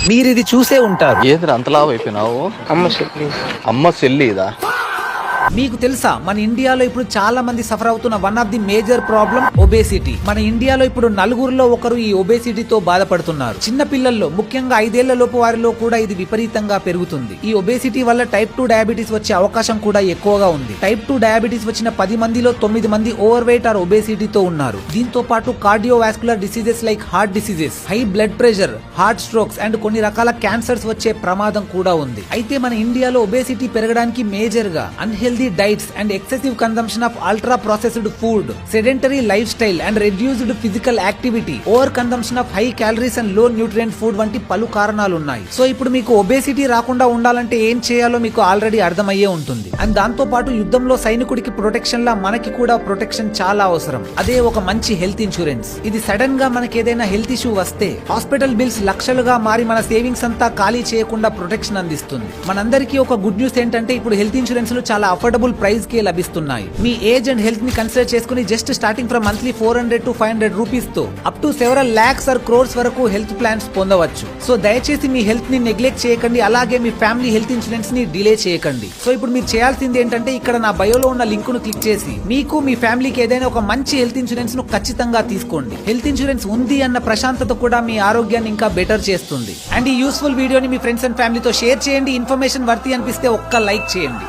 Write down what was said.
మీరు ఇది చూసే ఉంటారు. ఏది అంతలా అయిపోయినావు? అమ్మ సెల్లి ఇదా? మీకు తెలుసా మన ఇండియాలో ఇప్పుడు చాలా మంది సఫర్ అవుతున్న one of the major problem obesity. మన ఇండియాలో ఇప్పుడు నలుగురిలో ఒకరు ఈ ఒబేసిటీతో బాధపడుతున్నారు. చిన్న పిల్లల్లో, ముఖ్యంగా 5 ఏళ్ల లోపు వారిలో కూడా ఇది విపరీతంగా పెరుగుతుంది. ఈ ఒబేసిటీ వల్ల టైప్ 2 డయాబెటీస్ వచ్చే అవకాశం కూడా ఎక్కువగా ఉంది. టైప్ 2 డయాబెటీస్ వచ్చిన 10 మందిలో 9 మంది ఓవర్ వెయిట్ ఆర్ ఒబేసిటీతో ఉన్నారు. దీంతో పాటు cardiovascular diseases like heart diseases, high blood pressure, heart strokes and కొన్ని రకాల క్యాన్సర్స్ వచ్చే ప్రమాదం కూడా ఉంది. అయితే మన ఇండియాలో ఒబేసిటీ పెరగడానికి మేజర్ గా unhealthy diets and excessive consumption of ultra processed food, sedentary lifestyle and reduced physical activity, over consumption of high calories and low nutrient food వంటి పలు కారణాలు ఉన్నాయి. సో ఇప్పుడు మీకు ఒబేసిటీ రాకుండా ఉండాలంటే ఏం చేయాలో మీకు ఆల్రెడీ అర్థమయ్యే ఉంటుంది. అండ్ దాంతో పాటు యుద్ధంలో సైనికుడికి ప్రొటెక్షన్ లా మనకి కూడా ప్రొటెక్షన్ చాలా అవసరం. అదే ఒక మంచి హెల్త్ ఇన్సూరెన్స్. ఇది సడన్ గా మనకి ఏదైనా హెల్త్ ఇష్యూ వస్తే హాస్పిటల్ బిల్స్ లక్షలుగా మారి మన సేవింగ్స్ అంతా ఖాళీ చేయకుండా ప్రొటెక్షన్ అందిస్తుంది. మనందరికీ ఒక గుడ్ న్యూస్ ఏంటంటే ఇప్పుడు హెల్త్ ఇన్సూరెన్స్ లు చాలా అఫోర్డబుల్ ప్రైస్ కి లభిస్తున్నాయి. మీ ఏజ్ అండ్ హెల్త్ ని కన్సిడర్ చేసుకుని just starting from monthly 400 to 500 rupees తో up to several lakhs or crores వరకు హెల్త్ ప్లాన్స్ పొందవచ్చు. సో దయచేసి మీ హెల్త్ ని నెగ్లెక్ట్ చేయకండి, అలాగే మీ ఫ్యామిలీ హెల్త్ ఇన్సూరెన్స్ ని డిలే చేయకండి. సో ఇప్పుడు మీరు చేయాల్సింది ఏంటంటే ఇక్కడ నా బయోలో ఉన్న లింక్ ను క్లిక్ చేసి మీకు మీ ఫ్యామిలీకి ఏదైనా ఒక మంచి హెల్త్ ఇన్సూరెన్స్ ను ఖచ్చితంగా తీసుకోండి. హెల్త్ ఇన్సూరెన్స్ ఉంది అన్న ప్రశాంతత కూడా మీ ఆరోగ్యాన్ని ఇంకా బెటర్ చేస్తుంది. అండ్ ఈ యూస్ఫుల్ వీడియోని మీ ఫ్రెండ్స్ అండ్ ఫ్యామిలీతో షేర్ చేయండి. ఇన్ఫర్మేషన్ వర్తి అనిపిస్తే ఒక్క లైక్ చేయండి.